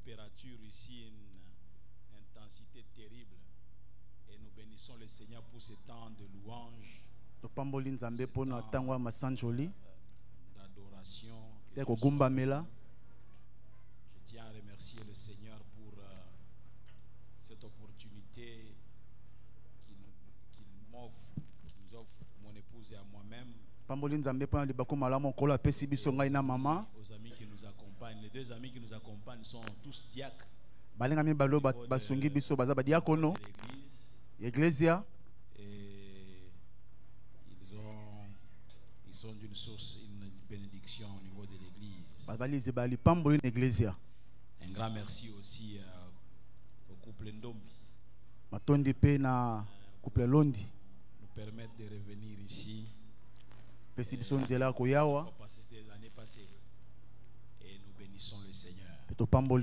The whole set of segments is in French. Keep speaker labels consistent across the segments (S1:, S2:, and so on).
S1: température ici, une intensité terrible. Et nous bénissons le Seigneur pour ce temps de louange, d'adoration. Je tiens à remercier le Seigneur pour cette opportunité qu'il nous offre, mon épouse et à moi-même. Aux amis qui nous accompagnent, les deux amis qui nous accompagnent sont tous diacres.
S2: L'église.
S1: Et ils sont d'une source, une bénédiction au niveau de l'église. Un grand merci aussi au couple Ndombi. Nous permettre de revenir ici. Passer des années passées. Et nous bénissons le Seigneur.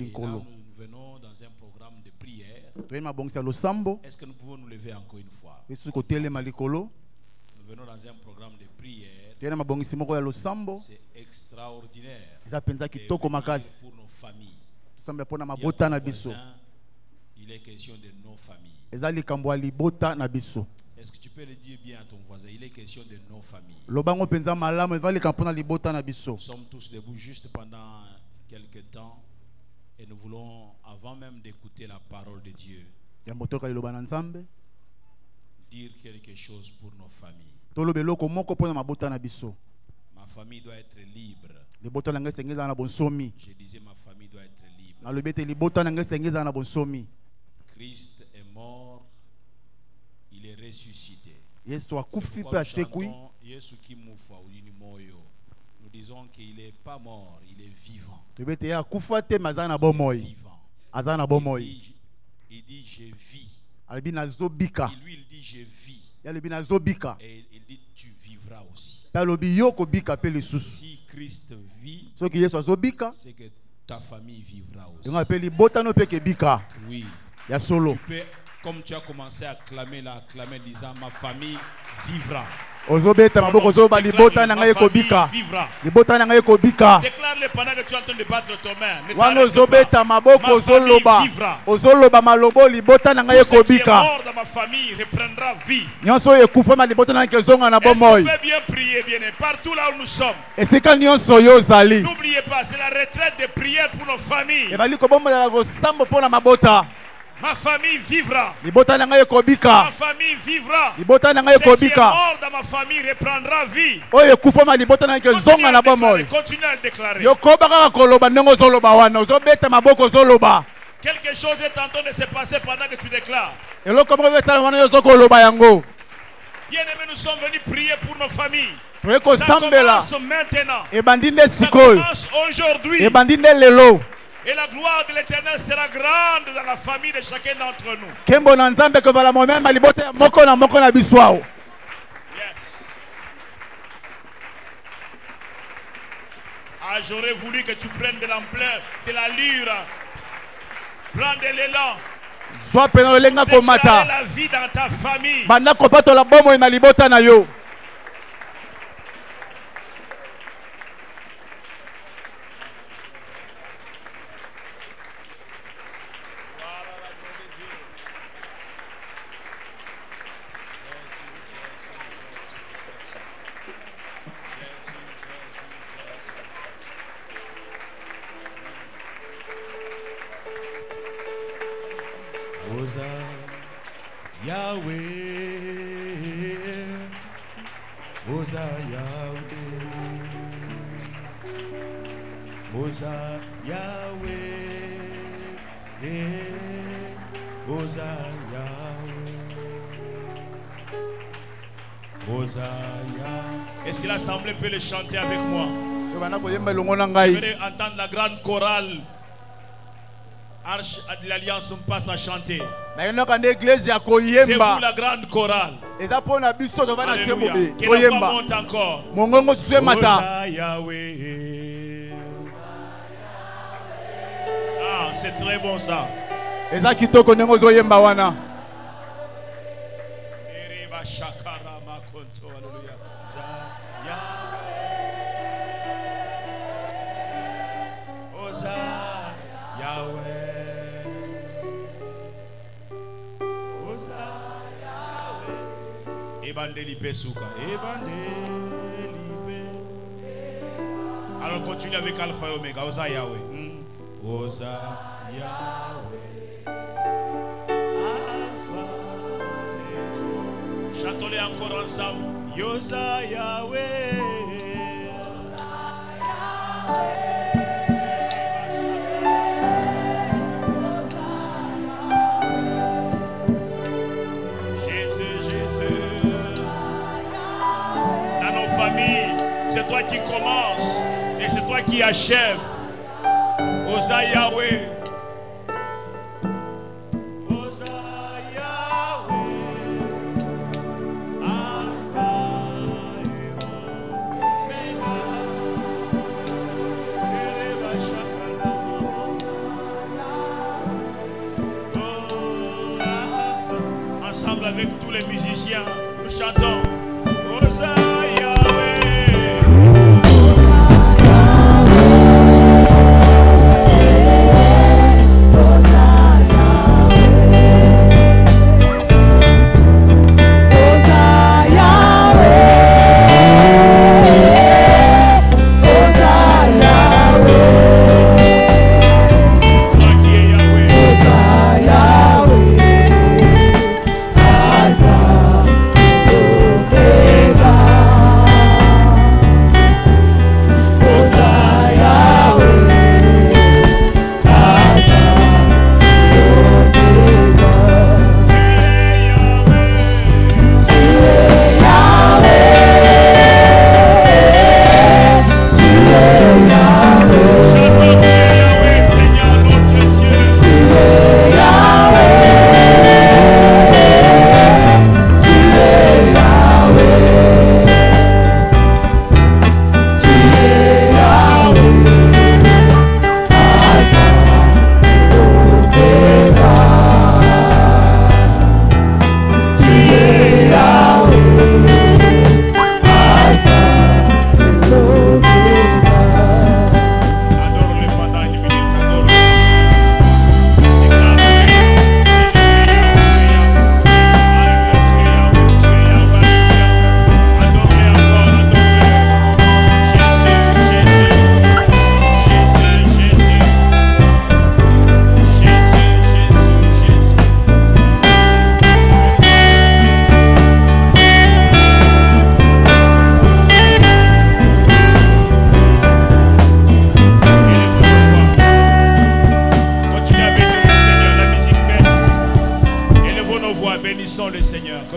S1: Et là, nous venons dans un programme de prière. Est-ce que nous pouvons nous lever encore une fois? Nous venons dans un programme de prière. C'est extraordinaire. Et pour nos familles. Il est question de nos familles. Est-ce que tu peux le dire bien à ton voisin? Il est question de nos familles. Nous sommes tous debout juste pendant quelques temps. Et nous voulons, avant même d'écouter la parole de Dieu, dire quelque chose pour nos familles. Ma famille doit être libre. Je disais ma famille doit être libre. Christ est mort, il est ressuscité. Nous disons qu'il n'est pas mort, il est vivant. Il dit je vis. Et lui il dit je vis. Et il dit tu vivras aussi. Si Christ vit, c'est que ta famille vivra aussi. Oui. Tu peux, comme tu as commencé à clamer disant ma famille vivra. Ma famille vivra. Déclare-le pendant que tu es en train de battre ton main. Ma famille vivra. Tout ce qui est mort dans ma famille reprendra vie. Est-ce qu'on peut bien prier bien partout là où nous sommes? N'oubliez pas, c'est la retraite de prière pour nos familles. Ma famille vivra. Ma famille vivra. Ce qui est mort dans ma famille reprendra vie. Continue à le déclarer. Quelque chose est en train de se passer pendant que tu déclares. Bien-aimés, nous sommes venus prier pour nos familles. Ça commence maintenant. Ça commence aujourd'hui. Et la gloire de l'Éternel sera grande dans la famille de chacun d'entre nous. Yes. Ah, j'aurais voulu que tu prennes de l'ampleur, de l'allure. Prends de l'élan. Déclare la vie dans ta famille. Est-ce que l'assemblée peut le chanter avec moi? Je voudrais entendre la grande chorale. Arche de l'Alliance, on passe à chanter. C'est vous la grande chorale. Alléluia. Que la voix monte encore. Ah, c'est très bon ça. Alors continue avec Alpha et Omega. Osa Yahweh. Osa Yahweh. Alpha. Chantons-les encore ensemble. Yosa Yahweh. C'est toi qui commence et c'est toi qui achève. Osa Yahweh. Osa Yahweh. Alpha et Omega. Ensemble avec tous les musiciens, nous chantons Osa Yahweh.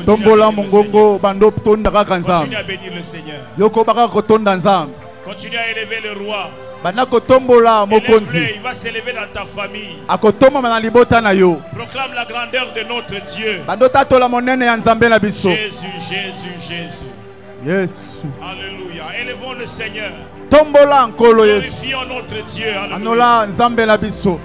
S2: Tombola mongongo bando tonda kaka nzambe.
S1: Continue à bénir le Seigneur.
S2: Yoko baka kotonda nzambe.
S1: Continue à élever le roi.
S2: Bana kotombola mokonzi.
S1: Il va s'élever dans ta famille.
S2: Akotoma na libota na yo.
S1: Proclame la grandeur de notre Dieu.
S2: Bando tatola monene ya nzambe na biso.
S1: Jésus, Jésus, Jésus.
S2: Yes.
S1: Alléluia. Élevons le Seigneur.
S2: Tombola nkolo Yesu.
S1: Glorifions notre Dieu. Alléluia.
S2: Anola nzambe na biso.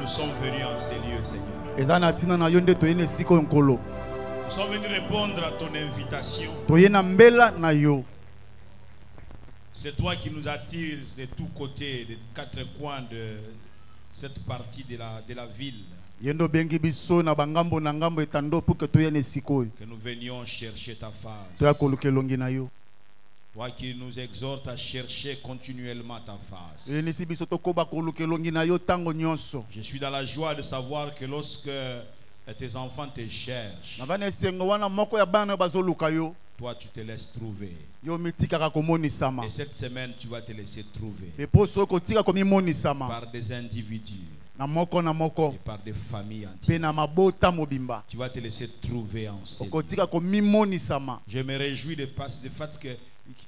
S3: nous sommes venus en ces lieux, Seigneur. Nous sommes venus répondre à ton invitation. C'est toi qui nous attires de tous côtés, des quatre coins de cette partie de la ville. Que nous venions chercher ta face. Toi qui nous exhortes à chercher continuellement ta face. Je suis dans la joie de savoir que lorsque tes enfants te cherchent, toi tu te laisses trouver. Et cette semaine tu vas te laisser trouver par des individus et par des familles entières. Tu vas te laisser trouver en ces lieux. Je me réjouis du fait que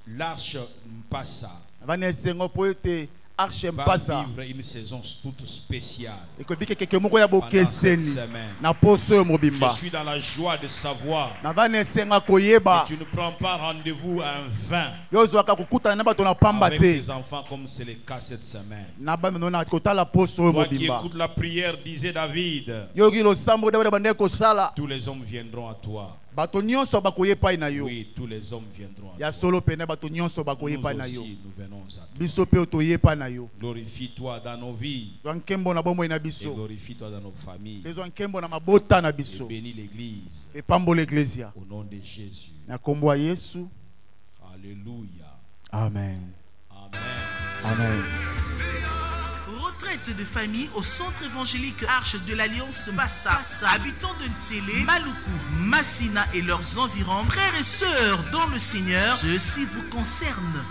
S3: l'arche Mpassa va vivre une saison toute spéciale pendant cette semaine. Je suis dans la joie de savoir que tu ne prends pas rendez-vous à un vin avec tes enfants comme c'est le cas cette semaine. Toi qui écoutes la prière, disait David, tous les hommes viendront à toi. Oui, tous les hommes viendront à toi. Nous aussi, nous venons à toi. Glorifie-toi dans nos vies. Et glorifie-toi dans nos familles. Et bénis l'Église. Au nom de Jésus. Alléluia.
S2: Amen.
S3: Amen.
S2: Amen.
S4: Retraite de famille au centre évangélique Arche de l'Alliance Mpassa. Habitants de Ntsele, Maluku, Massina et leurs environs, frères et sœurs dans le Seigneur, ceci vous concerne.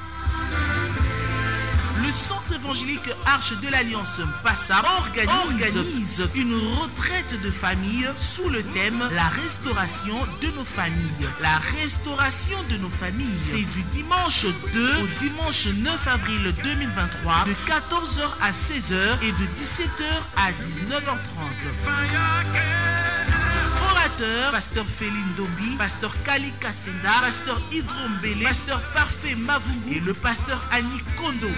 S4: Le centre évangélique Arche de l'Alliance Mpassa organise une retraite de famille sous le thème La restauration de nos familles. La restauration de nos familles, c'est du dimanche 2 au dimanche 9 avril 2023 de 14h à 16h et de 17h à 19h30. Orateur, pasteur Féline Dombi, pasteur Kali Kassenda, pasteur Hydrombele, pasteur Parfait Mavungu et le pasteur Annie Kondo.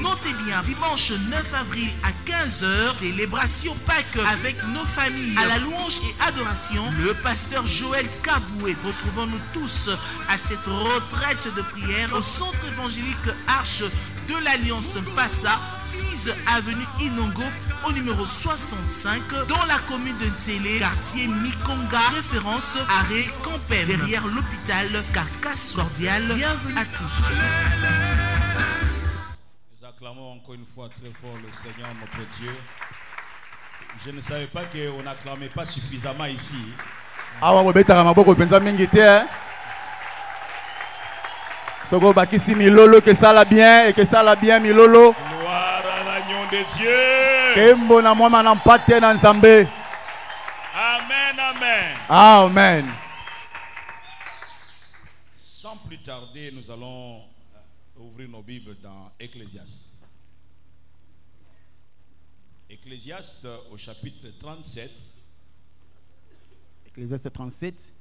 S4: Notez bien, dimanche 9 avril à 15h, célébration Pâques avec nos familles. À la louange et adoration, le pasteur Joël Kaboué. Retrouvons-nous tous à cette retraite de prière au centre évangélique Arche de l'Alliance Mpassa, 6 avenue Inongo, au numéro 65, dans la commune de Ntsele, quartier Mikonga, référence arrêt Campem, derrière l'hôpital Carcasse. Cordial, bienvenue à tous.
S3: Nous acclamons encore une fois très fort le Seigneur notre Dieu. Je ne savais pas qu'on n'acclamait pas suffisamment ici.
S2: Soko bakisi milolo que ça la bien et que ça la bien milolo.
S3: Gloire à l'agneau de Dieu.
S2: Kembo na mwama na mpate na Nzambe.
S3: Amen, amen.
S2: Amen.
S3: Sans plus tarder, nous allons ouvrir nos Bibles dans Ecclésiaste. Ecclésiaste au chapitre 37.
S2: Ecclésiaste 37.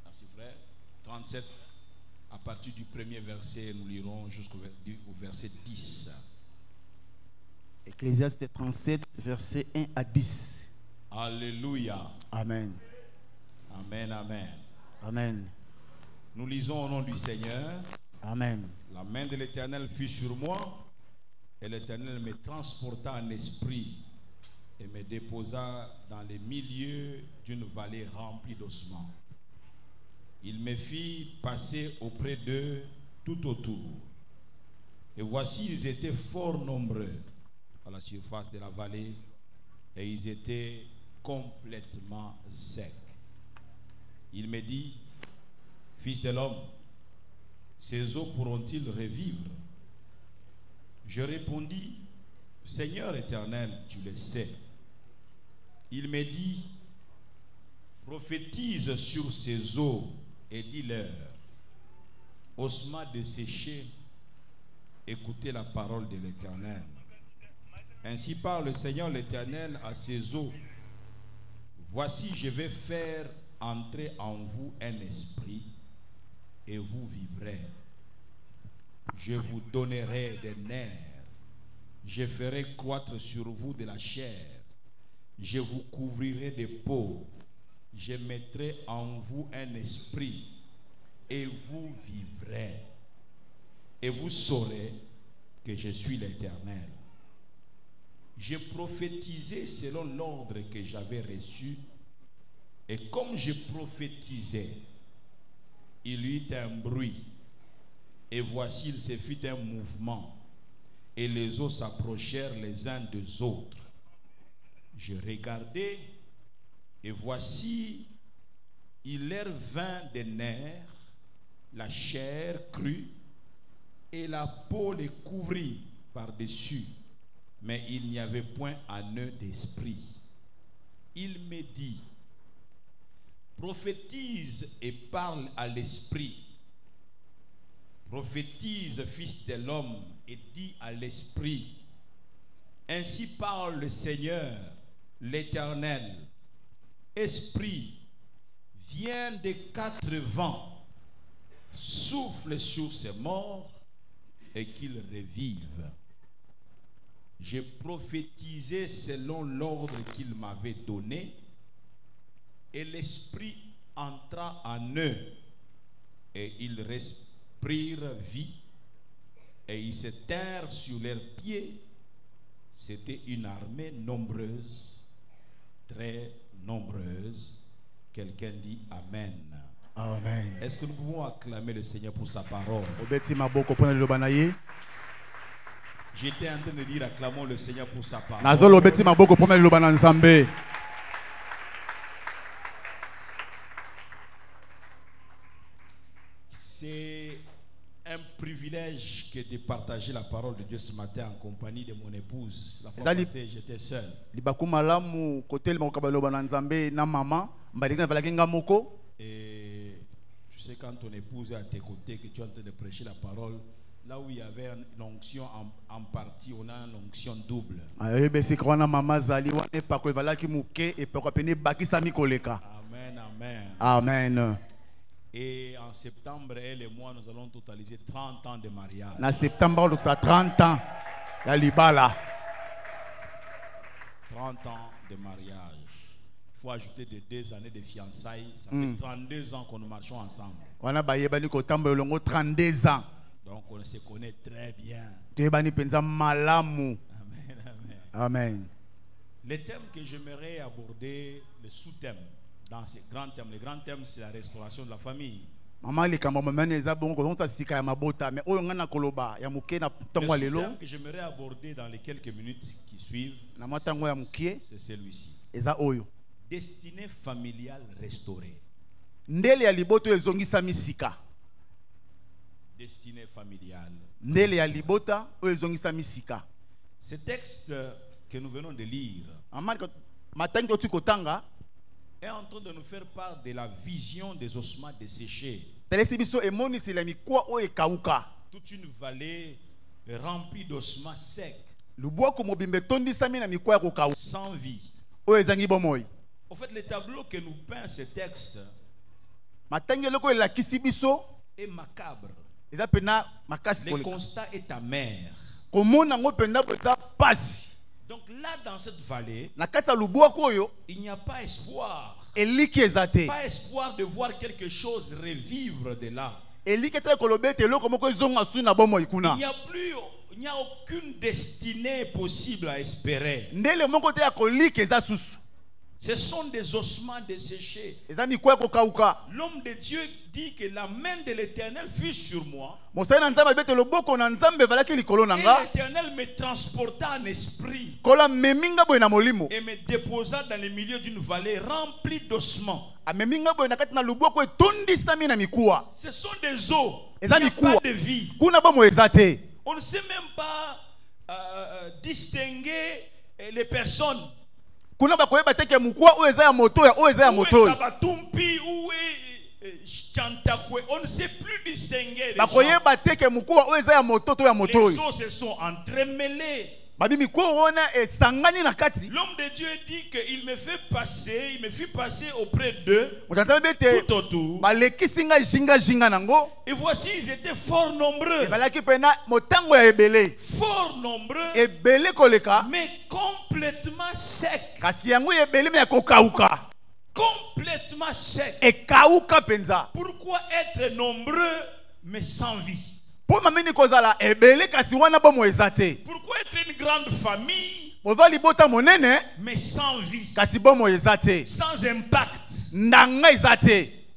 S3: Merci frère. 37. À partir du premier verset, nous lirons jusqu'au verset 10.
S2: Ecclésiaste 37, verset 1 à 10.
S3: Alléluia.
S2: Amen.
S3: Amen, amen.
S2: Amen.
S3: Nous lisons au nom du Seigneur.
S2: Amen.
S3: La main de l'Éternel fut sur moi, et l'Éternel me transporta en esprit et me déposa dans les milieux d'une vallée remplie d'ossements. Il me fit passer auprès d'eux tout autour. Et voici, ils étaient fort nombreux à la surface de la vallée, et ils étaient complètement secs. Il me dit, fils de l'homme, ces eaux pourront-ils revivre? Je répondis, Seigneur éternel, tu le sais. Il me dit, prophétise sur ces eaux et dis-leur, ossements desséchés, écoutez la parole de l'Éternel. Ainsi parle le Seigneur l'Éternel à ces eaux. Voici, je vais faire entrer en vous un esprit et vous vivrez. Je vous donnerai des nerfs. Je ferai croître sur vous de la chair. Je vous couvrirai de peau. Je mettrai en vous un esprit et vous vivrez. Et vous saurez que je suis l'Éternel. Je prophétisais selon l'ordre que j'avais reçu. Et comme je prophétisais, il y eut un bruit. Et voici, il se fit un mouvement. Et les eaux s'approchèrent les uns des autres. Je regardais, et voici, il leur vint des nerfs, la chair crue, et la peau les couvrit par-dessus. Mais il n'y avait point en eux d'esprit. Il me dit, prophétise et parle à l'esprit. Prophétise, fils de l'homme, et dis à l'esprit, ainsi parle le Seigneur, l'Éternel. Esprit, viens des quatre vents, souffle sur ces morts et qu'ils revivent. J'ai prophétisé selon l'ordre qu'il m'avait donné, et l'esprit entra en eux, et ils respirent vie, et ils se tinrent sur leurs pieds. C'était une armée nombreuse, très nombreuse. Quelqu'un dit Amen.
S2: Amen.
S3: Est-ce que nous pouvons acclamer le Seigneur pour sa parole? J'étais en train de dire acclamons le Seigneur pour sa parole. C'est un privilège que de partager la parole de Dieu ce matin en compagnie de mon épouse. La fois passée, j'étais seul. Et tu sais, quand ton épouse est à tes côtés, que tu es en train de prêcher la parole, là où il y avait une onction en partie, on a une onction double. Amen, amen.
S2: Amen.
S3: Et en septembre, elle et moi, nous allons totaliser 30 ans de mariage.
S2: En septembre, ça 30 ans. La libala.
S3: 30 ans de mariage. Il faut ajouter de 2 années de fiançailles. Ça fait 32 ans que nous marchons ensemble.
S2: On a 32 ans.
S3: Donc on se connaît très bien.
S2: Amen.
S3: Amen.
S2: Amen.
S3: Le thème que j'aimerais aborder, le sous-thème, dans ces grands thèmes, le grand thème, c'est la restauration de la famille. Le thème que j'aimerais aborder dans les quelques minutes qui suivent, c'est celui-ci. Destinée familiale restaurée. Destinée familiale. Ce texte que nous venons de lire est en train de nous faire part de la vision des ossements desséchés. Toute une vallée remplie d'ossements secs, sans vie. En fait, le tableau que nous peint ce texte est macabre. Le constat est amer. Donc là, dans cette vallée, il n'y a pas espoir. Pas espoir de voir quelque chose revivre de là. Il n'y a aucune destinée possible à espérer. Ce sont des ossements desséchés. L'homme de Dieu dit que la main de l'Éternel fut sur moi. Et l'Éternel me transporta en esprit et me déposa dans le milieu d'une vallée remplie d'ossements. Ce sont des eaux. Il n'y a pas de vie. On ne sait même pas distinguer les personnes. On ne sait plus distinguer les gens. Les eaux se sont entremêlées. L'homme de Dieu dit qu'il me fait passer, il me fit passer auprès d'eux, tout autour. Et voici, ils étaient fort nombreux. Fort nombreux, mais complètement secs. Complètement secs. Pourquoi être nombreux, mais sans vie? Pourquoi être une grande famille, mais sans vie, sans impact?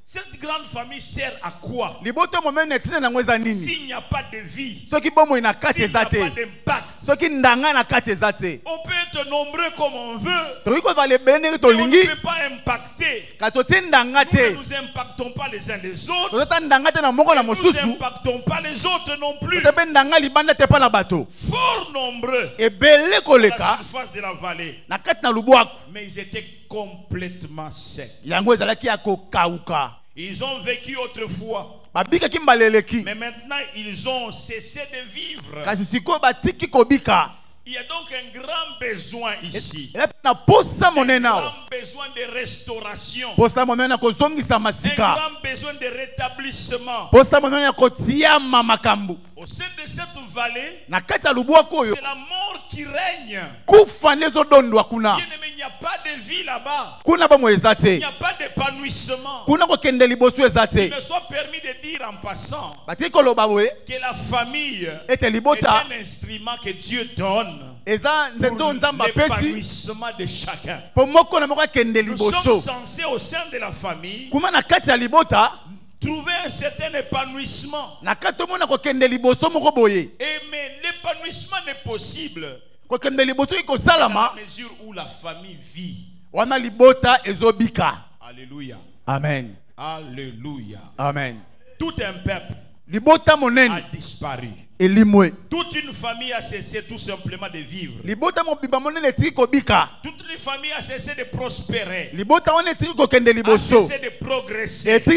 S3: Cette grande famille sert à quoi? S'il n'y a pas de vie, s'il n'y a pas d'impact, on peut être nombreux comme on veut, mais on ne peut pas impacter. Nous ne nous impactons pas les uns les autres, nous ne impactons pas les autres non plus. Fort nombreux à la surface de la vallée, mais ils étaient complètement secs. Ils ont vécu autrefois, mais maintenant ils ont cessé de vivre. Il y a donc un grand besoin ici. Un grand besoin de restauration. Un grand besoin de rétablissement. Au sein de cette vallée, c'est la mort qui règne. Il n'y a pas de vie là-bas. Il n'y a pas d'épanouissement. Il me soit permis de dire en passant que la famille est un instrument que Dieu donne pour l'épanouissement de chacun. Nous sommes censés au sein de la famille trouver un certain épanouissement. Mais l'épanouissement n'est possible dans la mesure où la famille vit. Alléluia.
S2: Amen.
S3: Alléluia.
S2: Amen.
S3: Tout un peuple a disparu. Toute une famille a cessé tout simplement de vivre. Toute une famille a cessé de prospérer, a cessé de progresser. Il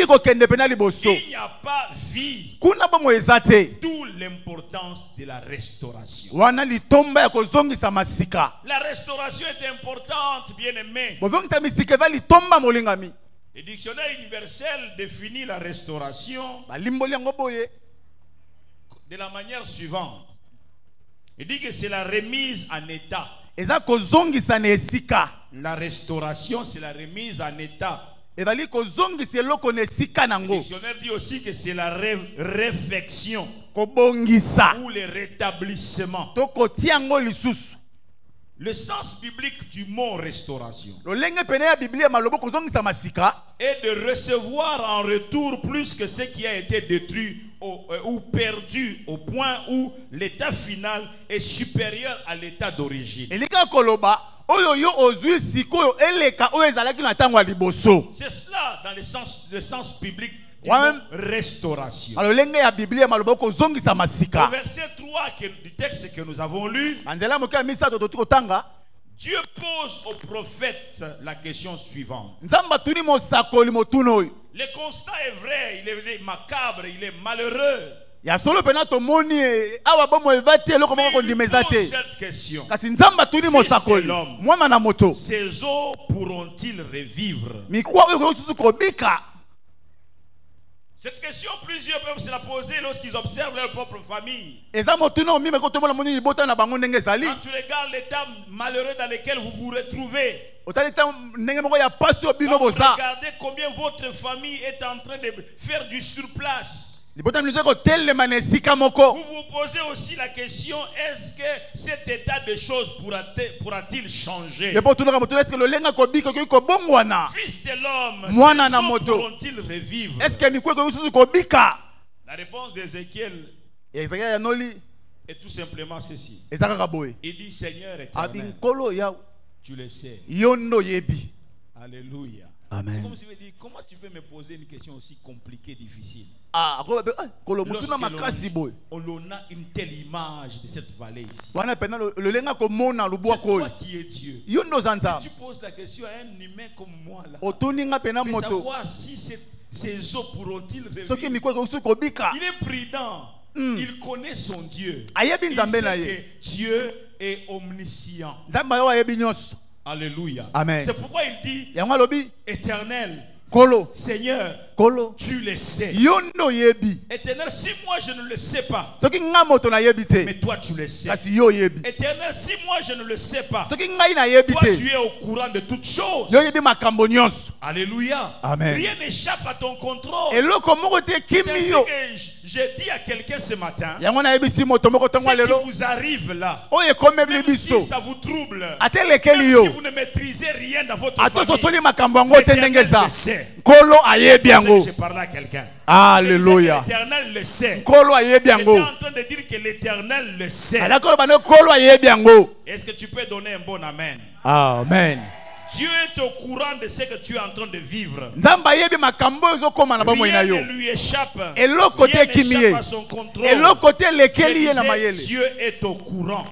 S3: n'y a pas vie. D'où l'importance de la restauration. La restauration est importante, bien aimé. Le dictionnaire universel définit la restauration de la manière suivante. Il dit que c'est la remise en état. La restauration, c'est la remise en état. Le dictionnaire dit aussi que c'est la réfection ou le rétablissement. Le sens biblique du mot restauration est de recevoir en retour plus que ce qui a été détruit ou perdu, au point où l'état final est supérieur à l'état d'origine. C'est cela dans le sens biblique du mot restauration. Au verset 3 du texte que nous avons lu, Dieu pose au prophète la question suivante. Le constat est vrai, il est macabre, il est malheureux. Mais il pose cette question. Fils de l'homme, ces eaux pourront-ils revivre? Cette question, plusieurs peuvent se la poser lorsqu'ils observent leur propre famille. Quand tu regardes l'état malheureux dans lequel vous vous retrouvez, regardez combien votre famille est en train de faire du surplace. Vous vous posez aussi la question, est-ce que cet état de choses pourra-t-il changer? Fils de l'homme, ces eaux pourront-ils revivre? La réponse d'Ézéchiel est tout simplement ceci. Il dit, Seigneur éternel, tu le sais. Alléluia.
S2: Amen.
S3: C'est comme si vous dites, comment tu peux me poser une question aussi compliquée, difficile? Lorsque on a une telle image de cette vallée ici. C'est toi qui es Dieu. Et tu poses la question à un humain comme moi là. Mais savoir si ces eaux pourront-ils revivre. Il est prudent. Il connaît son Dieu. Il sait que Dieu est omniscient.
S1: Alléluia.
S3: Amen. C'est pourquoi il dit Éternel,
S1: Kolo.
S3: Seigneur,
S1: Kolo.
S3: tu le sais.
S1: Yono yebi.
S3: Éternel, si moi je ne le sais pas,
S1: mais
S3: toi tu le sais. Éternel, si moi je ne le sais pas, toi tu es au courant de toutes choses. Alléluia.
S1: Amen.
S3: Rien n'échappe à ton contrôle. C'est ce que j'ai dit à quelqu'un ce matin. Ce qui vous arrive là, même si ça vous trouble, même si vous ne maîtrisez rien dans votre famille, l'Éternel le sait. Je parle à quelqu'un.
S1: Alléluia.
S3: L'Éternel le sait. J'étais en train de dire que l'Éternel le sait. Est-ce que tu peux donner un bon amen?
S1: Amen.
S3: Dieu est au courant de ce que tu es en train de vivre.
S1: Rien
S3: ne lui échappe. Rien n'échappe à son contrôle. Dieu est au courant.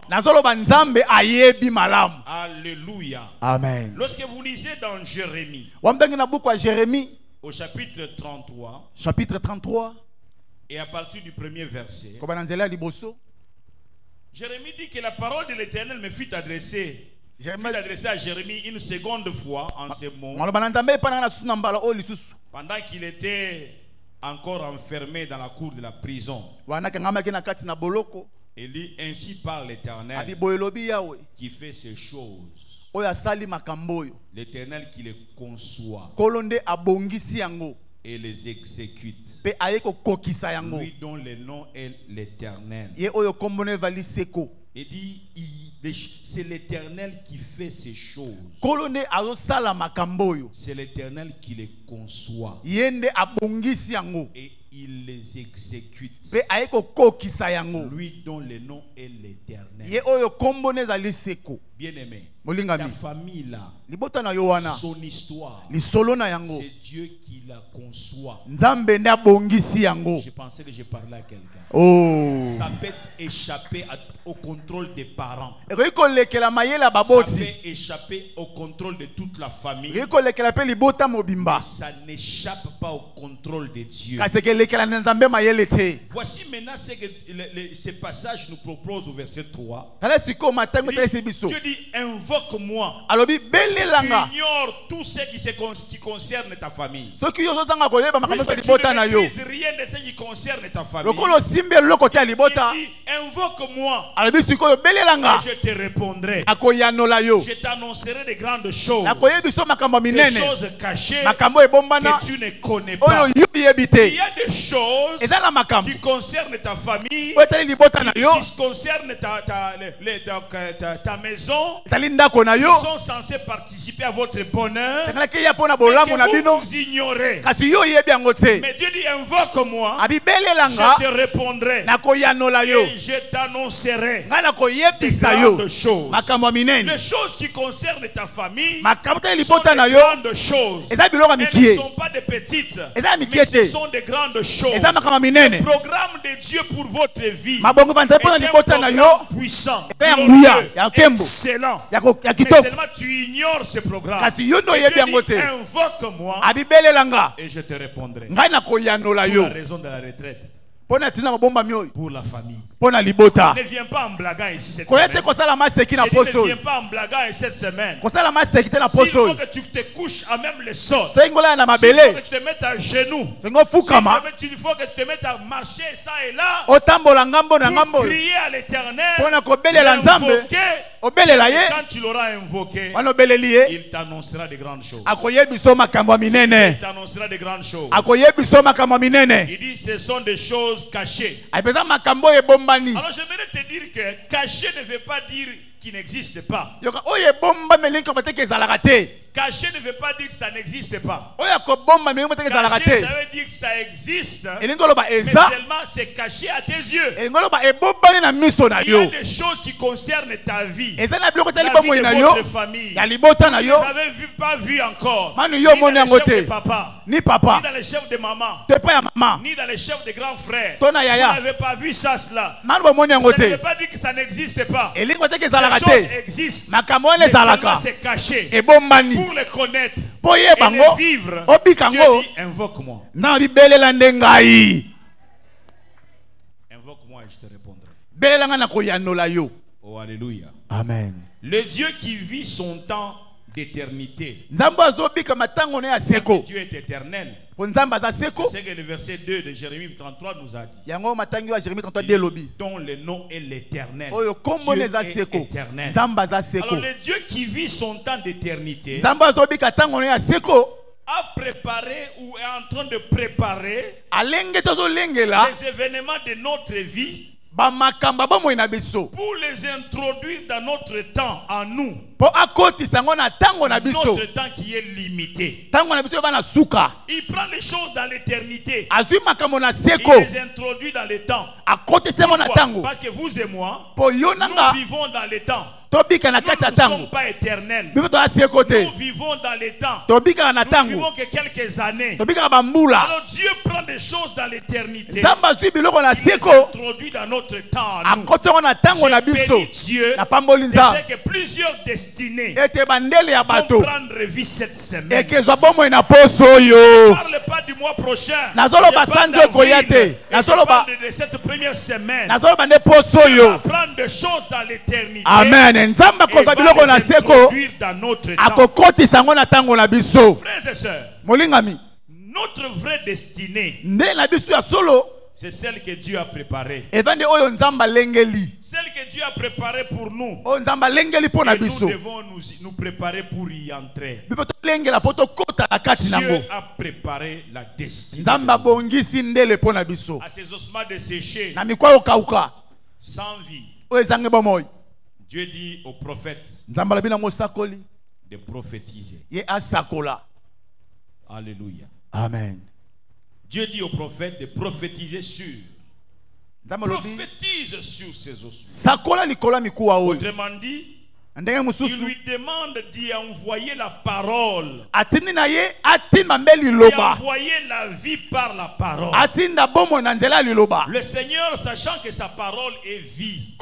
S3: Alléluia.
S1: Amen.
S3: Lorsque vous lisez dans Jérémie, au chapitre 33, et à partir du premier verset, Jérémie dit que la parole de l'Éternel me fut adressée. Adressé à Jérémie une seconde fois en ces mots, pendant qu'il était encore enfermé dans la cour de la prison. Il dit, ainsi parle l'Éternel qui fait ces choses, l'Éternel qui les conçoit et les exécute, lui dont le nom est l'Éternel. Il dit, c'est l'Éternel qui fait ces choses. C'est l'Éternel qui les conçoit. Et il les exécute. Lui dont le nom est l'Éternel. Bien-aimé, ta famille là, son histoire, c'est Dieu qui la conçoit. Je pensais que je parlais à quelqu'un. Ça peut échapper au contrôle des parents. Ça peut échapper au contrôle de toute la famille. Ça n'échappe pas au contrôle de Dieu. Voici maintenant ce que ce passage nous propose au verset 3. Dieu dit, invoque-moi. Tu ignores tout ce qui concerne ta famille. Puisque tu ne maîtrises rien de ce qui concerne ta famille. Il dit, invoque-moi. Et je te répondrai. Je t'annoncerai de grandes choses. Des choses cachées que tu ne connais pas. Il y a des choses qui concernent ta famille, qui concernent ta maison, qui sont censés participer à votre bonheur, mais que vous ignorez. Mais Dieu dit, invoque-moi, je te répondrai et je t'annoncerai des grandes choses. Les choses qui concernent ta famille sont des grandes choses. Elles ne sont pas des petites, mais ce sont des grandes choses. Le programme de Dieu pour votre vie est un programme puissant, excellent. Mais seulement tu ignores ce programme. Et Dieu dit, invoque-moi et je te répondrai. Pour la raison de la retraite, pour la famille. Ne viens pas en blaguant ici cette semaine. Ne viens pas en blaguant ici cette semaine. S'il faut que tu te couches à même le sol, s'il faut que tu te mettes à genoux, il faut que tu te mettes à marcher ça et là pour crier à l'Éternel, quand tu l'auras invoqué, il t'annoncera de grandes choses. Il t'annoncera de grandes choses. Il dit ce sont des choses cachées. Alors j'aimerais te dire que caché ne veut pas dire qu'il n'existe pas. Caché ne veut pas dire que ça n'existe pas. Caché, ça veut dire que ça existe, mais seulement c'est caché à tes yeux. Il y a des choses qui concernent ta vie, la vie de votre famille. Vous n'avez pas vu encore, ni dans les chefs de papa, ni dans les chefs de maman, ni dans les chefs de grands frères. Vous n'avez pas vu ça, cela. Ça ne veut pas dire que ça n'existe pas. Ces choses existent, mais seulement c'est caché. Pour les connaître et les vivre, Dieu dit, invoque-moi. Invoque-moi et je te répondrai. Oh, alléluia.
S2: Amen.
S3: Le Dieu qui vit son temps d'éternité.
S2: Dieu
S3: est éternel. C'est ce que le verset 2 de Jérémie 33 nous a dit. Dont le nom est l'éternel. Dieu est éternel. Alors le Dieu qui vit son temps d'éternité a préparé ou est en train de préparer les événements de notre vie pour les introduire dans notre temps en nous. Notre temps qui est limité. Il prend les choses dans l'éternité. Il les introduit dans le temps. Pourquoi? Parce que vous et moi, nous vivons dans le temps. Nous ne sommes pas éternels. Nous vivons dans les temps. Nous ne vivons que quelques années. Alors Dieu prend des choses dans l'éternité. Il les introduit dans notre temps. Je bénis Dieu. Je sais que plusieurs destinées vont prendre vie cette semaine. Je ne parle pas du mois prochain. Je parle de cette première semaine. Dieu va prendre des choses dans l'éternité.
S2: Amen.
S3: Dans notre temps. Frères et sœurs, notre vraie destinée, c'est celle que Dieu a préparée. Celle que Dieu a préparée pour nous. Et nous devons nous préparer pour y entrer. Dieu a préparé la destinée. À ces ossements desséchés, sans vie, Dieu dit au prophète de prophétiser. Alléluia.
S2: Amen.
S3: Dieu dit au prophète de prophétiser sur. Prophétise sur ces ossements. Autrement dit, il lui demande d'y envoyer la parole. D'envoyer la vie par la parole. Le Seigneur, sachant que sa parole est vie.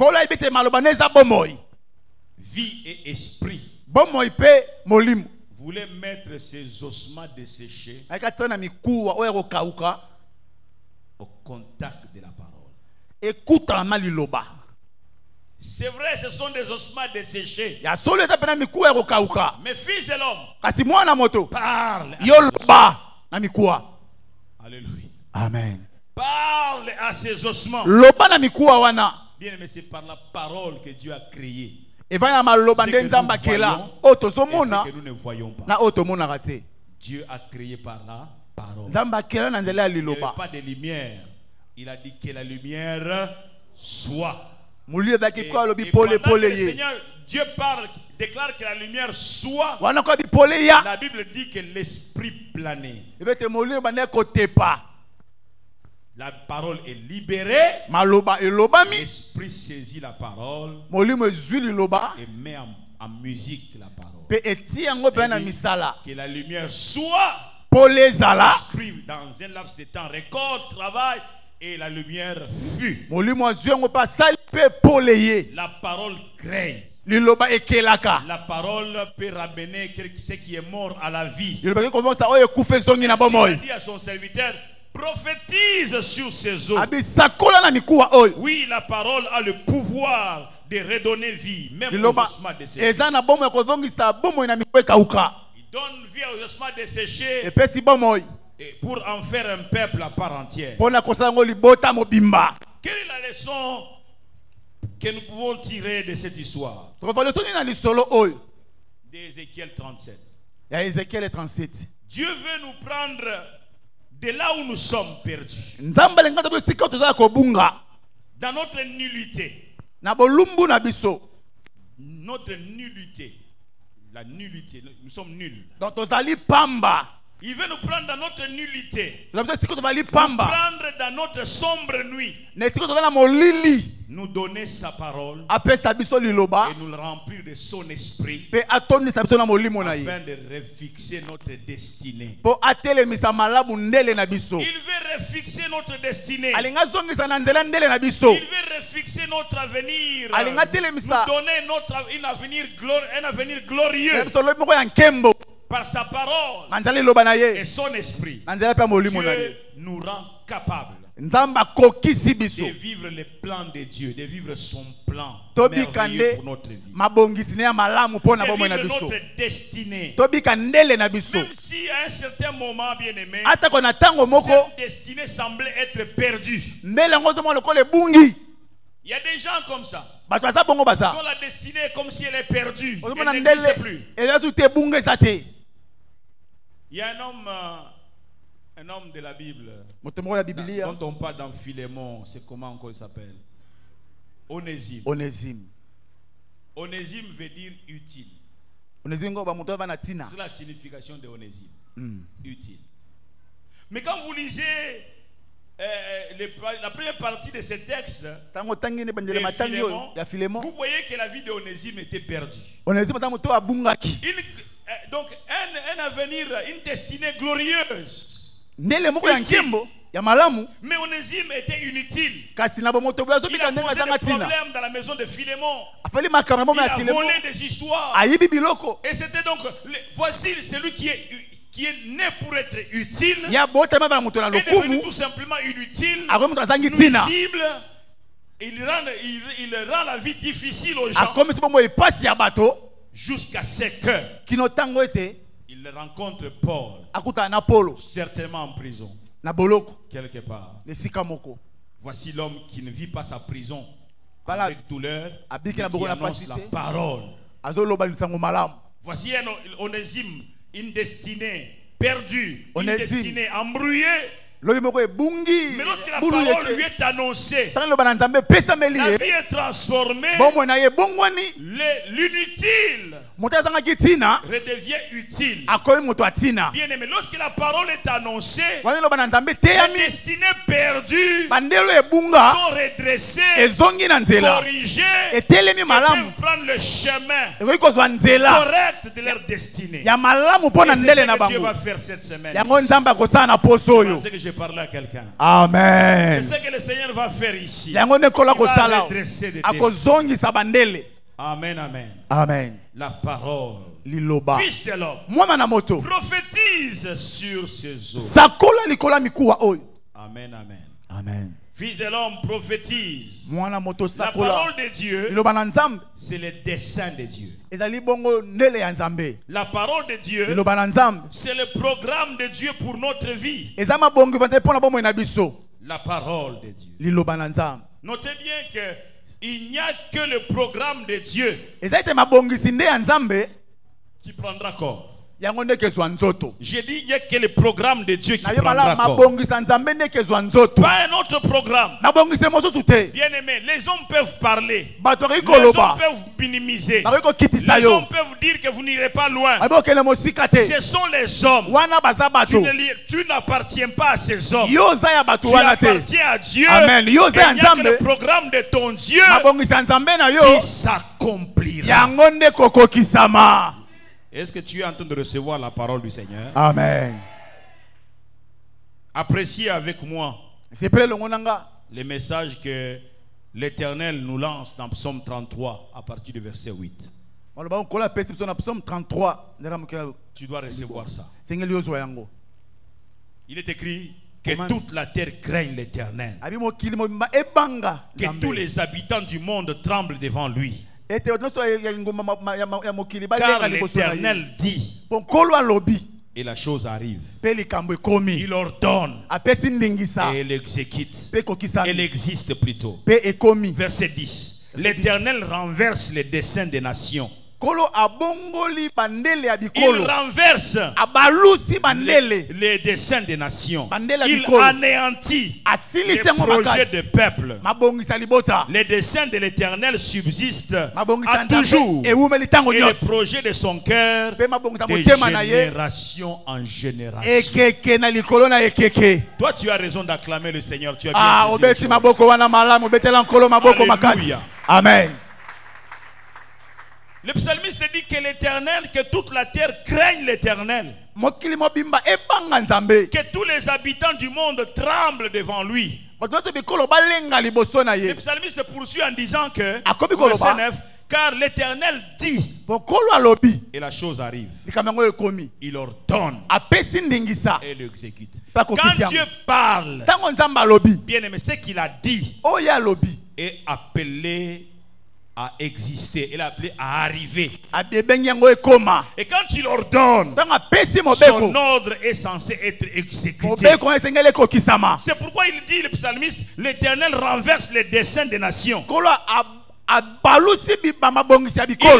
S3: Vie et esprit. Voulait mettre ces ossements desséchés au contact de la parole. C'est vrai, ce sont des ossements desséchés. Mais fils de l'homme, parle. Alléluia.
S2: Amen.
S3: Parle à ces ossements. Bien aimé, c'est par la parole que Dieu a créé. Ce que nous ne voyons pas. Dieu a créé par la parole. Il n'y avait pas de lumière. Il a dit que la lumière soit. Et pendant que le Seigneur, Dieu parle, déclare que la lumière soit. La Bible dit que l'esprit planait. La parole est libérée. L'esprit saisit la parole et met en musique la parole. Que la lumière soit. L'esprit dans un laps de temps record, travail, et la lumière fut. La parole crée. La parole peut ramener ce qui est mort à la vie. Il a dit à son serviteur, prophétise sur ces eaux. Oui, la parole a le pouvoir de redonner vie, même aux ossements desséchés. Il donne vie aux ossements desséchés pour en faire un peuple à part entière. Quelle est la leçon que nous pouvons tirer de cette histoire? D'Ézéchiel 37. Dieu veut nous prendre de là où nous sommes perdus. Dans notre nullité. Notre nullité. La nullité. Nous sommes nuls. Il veut nous prendre dans notre nullité. Nous prendre dans notre sombre nuit. Nous donner sa parole. Et nous le remplir de son esprit. Afin de refixer notre destinée. Il veut refixer notre destinée. Il veut refixer notre avenir. Nous donner un avenir glorieux. Par sa parole et son esprit, Dieu nous rend capables de vivre les plans de Dieu, de vivre son plan merveilleux pour notre vie, de vivre notre destinée. Même si à un certain moment, bien aimé, cette destinée semblait être perdue. Il y a des gens comme ça, dont la destinée est comme si elle est perdue, elle n'existe plus. Il y a un homme de la Bible dont on parle dans Philémon, c'est comment encore il s'appelle? Onésime. Onésime veut dire utile. C'est la signification de Onésime. Utile. Mais quand vous lisez la première partie de ce texte, Philémon, vous voyez que la vie de Onésime était perdue. Donc un avenir, une destinée glorieuse. Mais Onésime était inutile. Il a posé des problèmes dans la maison de Philémon. Il a volé des histoires. Et c'était donc, voici celui qui est né pour être utile, est devenu tout simplement inutile, nuisible. Il rend la vie difficile aux gens. Jusqu'à ce que il rencontre Paul, certainement en prison, quelque part. Voici l'homme qui ne vit pas sa prison avec douleur, qui annonce la parole. Voici un Onésime, une destinée perdue, une destinée embrouillée. Mais lorsque la parole lui est annoncée, la vie est transformée, l'inutile redevient utile. Bien aimé, lorsque la parole est annoncée, les destinées perdues sont redressées, corrigées, et peuvent prendre le chemin correct de leur destinée. Et c'est ce que Dieu va faire cette semaine. C'est que je parle à quelqu'un.
S2: Amen.
S3: C'est ce que le Seigneur va faire ici. Il va redresser des destins. Amen, amen.
S2: Amen.
S3: La parole. Fils de l'homme, prophétise sur ces eaux. Amen, amen.
S2: Amen.
S3: Fils de l'homme, prophétise. La parole de Dieu, c'est le dessein de Dieu. La parole de Dieu, c'est le programme de Dieu pour notre vie. La parole de Dieu. Notez bien qu'il n'y a que le programme de Dieu qui prendra corps. J'ai dit il n'y a que le programme de Dieu qui prendra corps. Pas un autre programme. Bien aimé, les hommes peuvent parler. Les hommes peuvent minimiser. Les hommes peuvent dire que vous n'irez pas loin. Ce sont les hommes. Tu n'appartiens pas à ces hommes. Tu appartiens à Dieu.
S2: Amen.
S3: Et il n'y a que le programme de ton Dieu qui s'accomplira. Est-ce que tu es en train de recevoir la parole du Seigneur?
S2: Amen.
S3: Appréciez avec moi les messages que l'Éternel nous lance dans Psaume 33 à partir du verset 8. Tu dois recevoir ça. Il est écrit que toute la terre craigne l'Éternel, que tous les habitants du monde tremblent devant lui. Car l'Éternel dit et la chose arrive. Il ordonne et elle exécute. Elle existe plutôt. Verset 10. L'Éternel renverse les desseins des nations. Il renverse les desseins des nations. Il anéantit les projets de peuple. Les desseins de l'Éternel subsistent à toujours. Et les projets de son cœur de génération en génération. Toi, tu as raison d'acclamer le Seigneur. Tu as bien saisi. Alléluia.
S2: Amen.
S3: Le psalmiste dit que l'Éternel, que toute la terre craigne l'Éternel. Que tous les habitants du monde tremblent devant lui. Le psalmiste poursuit en disant que, verset 9, Car l'Éternel dit, et la chose arrive. Il ordonne et l'exécute. Quand Dieu parle, bien aimé, ce qu'il a dit est appelé à exister, il est appelé à arriver. Et quand il ordonne, son ordre est censé être exécuté. C'est pourquoi il dit, le psalmiste, l'Éternel renverse les desseins des nations. Il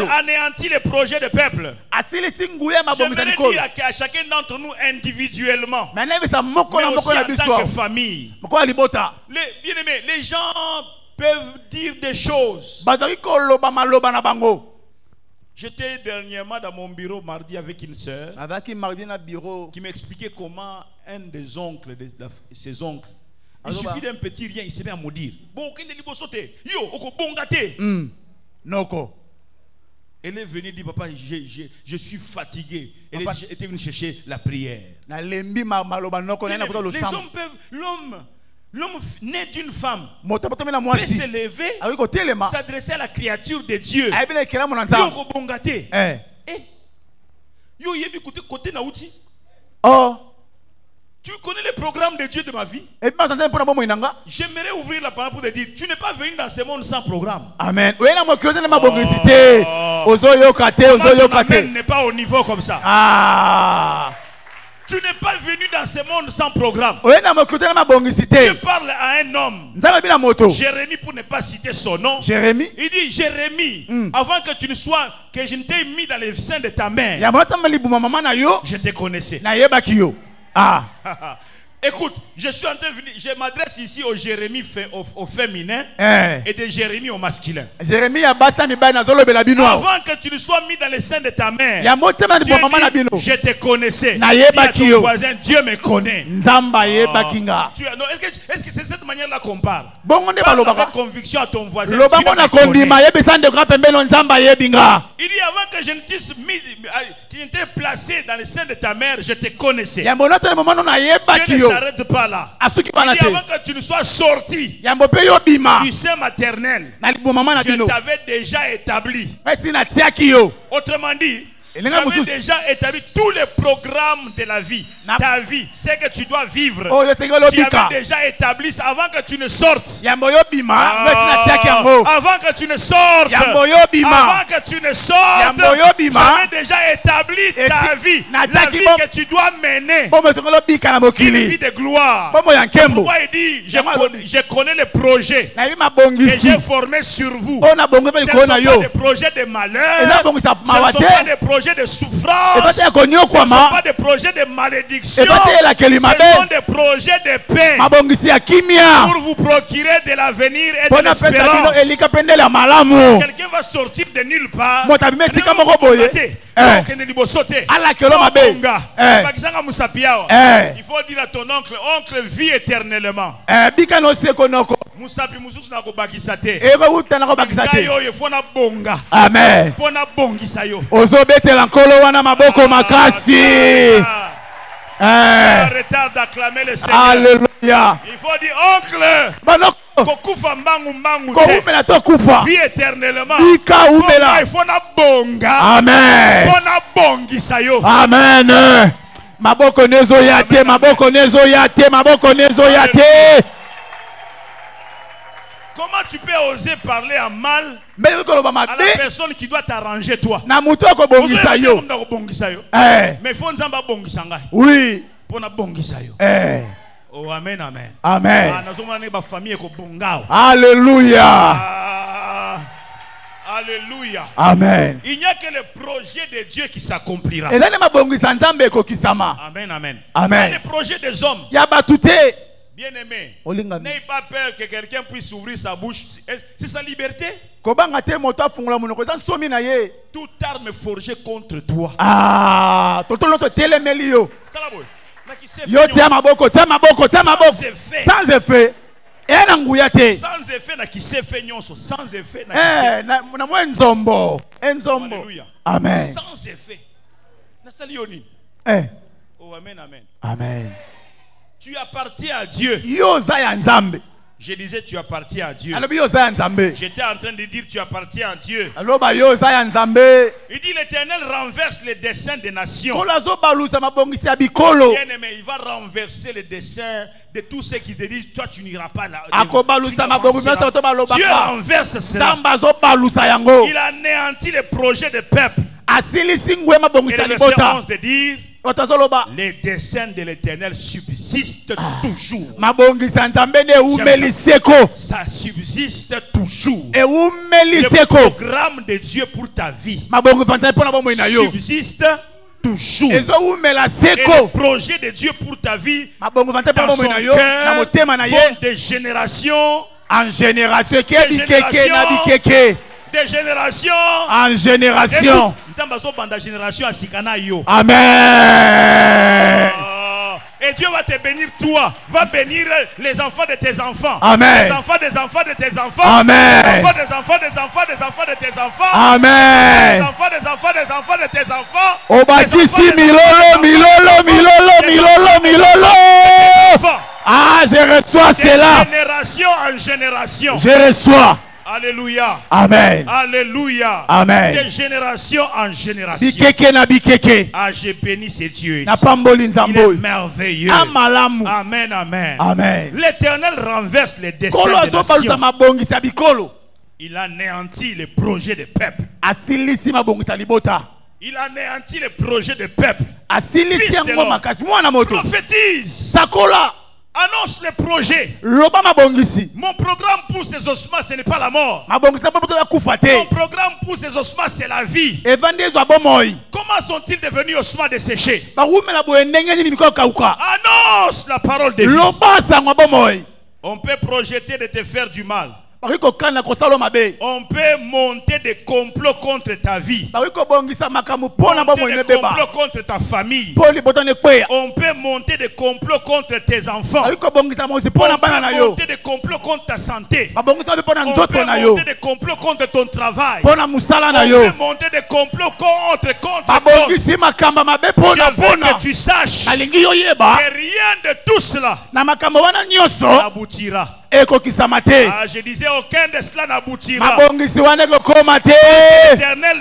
S3: anéantit les projets de peuple. J'aimerais dire à chacun d'entre nous individuellement, mais aussi en tant que famille. Bien-aimés, les gens peuvent dire des choses. J'étais dernièrement dans mon bureau mardi avec une sœur qui m'expliquait comment un des oncles, ses oncles, il suffit d'un petit rien, il se met à maudire. Elle est venue dire, papa, je suis fatigué. Elle était venue chercher la prière. L'homme né d'une femme peut se lever, s'adresser à la créature de Dieu. Tu connais le programme de Dieu de ma vie? J'aimerais ouvrir la parole pour te dire, tu n'es pas venu dans ce monde sans programme. Amen. Ton amen n'est pas au niveau comme ça. Tu n'es pas venu dans ce monde sans programme. Je parle à un homme, Jérémie, pour ne pas citer son nom. Il dit, Jérémie, avant que tu ne sois, que je ne t'ai mis dans les seins de ta mère, je te connaissais. Écoute, je suis en train de venir, je m'adresse ici au Jérémie au féminin et de Jérémie au masculin. Avant que tu ne sois mis dans les seins de ta mère, je te connaissais. Dis à ton voisin, Dieu me connaît. Est-ce que c'est cette manière-là qu'on parle? Parle avec conviction à ton voisin. Dieu me connaît. Il dit, avant que je ne t'ai placé dans les seins de ta mère, je te connaissais. Dieu ne s'arrête pas là. Il dit, avant que tu ne sois sorti du sein maternel, je t'avais déjà établi. Autrement dit, j'avais déjà établi tous les programmes de la vie. Ta vie, c'est que tu dois vivre. Tu avais déjà établi ça avant que tu ne sortes. Avant que tu ne sortes. Avant que tu ne sortes. J'avais déjà établi ta vie. La vie que tu dois mener. Une vie de gloire. Pourquoi il dit, je connais les projets que j'ai formés sur vous. Ce ne sont pas des projets de malheur. Ce ne sont pas des projets de souffrance. Ce ne sont pas des projets de malédiction. Ce sont des projets de paix pour vous procurer de l'avenir et de l'espérance. Quelqu'un va sortir de nulle part. Il faut dire à ton oncle, oncle vit éternellement.
S2: Amen.
S3: Arrêtez d'acclamer le Seigneur.
S2: Alléluia.
S3: Il faut dire oncle. Vie éternellement.
S2: Amen. Amen. Maboko nezo yate, maboko nezo yate, maboko nezo yate.
S3: Comment tu peux oser parler en mal à la personne qui doit t'arranger toi? Mais il faut
S2: oui.
S3: Oh, amen, amen.
S2: Amen.
S3: Alléluia. Alléluia.
S2: Amen.
S3: Il n'y a que le projet de Dieu qui s'accomplira.
S2: Amen,
S3: amen.
S2: Amen.
S3: Le projet des hommes. Bien-aimé, n'ayez pas peur que quelqu'un puisse ouvrir sa bouche. C'est sa liberté. Toute arme forgée contre toi.
S2: Sans effet.
S3: Sans effet na kisefe nyonso. Sans effet na
S2: Alléluia. Amen.
S3: Sans effet. Na salioni. Oh, amen, amen.
S2: Amen.
S3: Tu appartiens à Dieu. Je disais tu appartiens à Dieu.
S2: J'étais
S3: en train de dire tu appartiens à Dieu. Il dit l'Éternel renverse les desseins des nations. Bien-aimé, il va renverser les desseins de tous ceux qui te disent toi tu n'iras pas là. Dieu renverse cela. Il anéantit les projets de peuple. Et le verset 11 de dire les desseins de l'Éternel subsistent toujours. Ça subsiste toujours. Le programme de Dieu pour ta vie subsiste toujours. Et le projet de Dieu pour ta vie dans son cœur vont de génération en génération. De génération en génération. Amen. Et Dieu va te bénir toi, va bénir les enfants de tes enfants. Amen. Les enfants des enfants de tes enfants. Amen. Les enfants des enfants des enfants des enfants de tes enfants. Amen. Les enfants des enfants des enfants de tes enfants. Obakisi milolo. Ah, je reçois cela. De génération en génération. Je reçois. Alléluia. Amen. Alléluia. Amen. De génération en génération. Ah, je bénis ces dieux. Il est merveilleux. Amen, amen. Amen. L'Éternel renverse les desseins des nations. Il anéantit les projets des peuples. Il anéantit les projets des peuples. Prophétise. Annonce les projets. Mon programme pour ces ossements, ce n'est pas la mort. Mon programme pour ces ossements, c'est la vie. Comment sont-ils devenus ossements desséchés? Annonce la parole de vie. On peut projeter de te faire du mal. On peut monter des complots contre ta vie. Monter des complots contre ta famille. On peut monter des complots contre tes enfants. On peut monter des complots contre ta santé. On peut monter des complots contre ton travail. On peut monter des complots contre. Je veux que tu saches que rien de tout cela n'aboutira. Ah, je disais aucun de cela n'aboutira. L'Éternel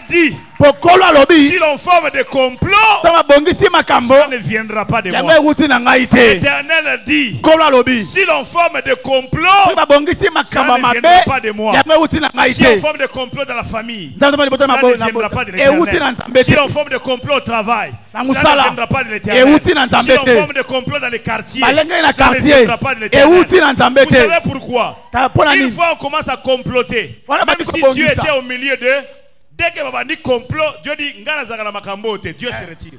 S3: dit si l'on forme des complots, ça ne viendra pas de moi. L'Éternel dit si l'on forme des complots, ça ne viendra pas de moi. Si on forme des complots dans la famille, ça ne viendra pas de l'Éternel. Si l'on forme des complots au travail, ça ne viendra pas de l'Éternel. Si l'on forme des complots dans les quartiers, ça ne viendra pas de l'Éternel. Vous savez pourquoi? Une fois on commence à comploter, même si Dieu était au milieu d'eux, dès que Baba dit complot, Dieu dit Dieu se retire.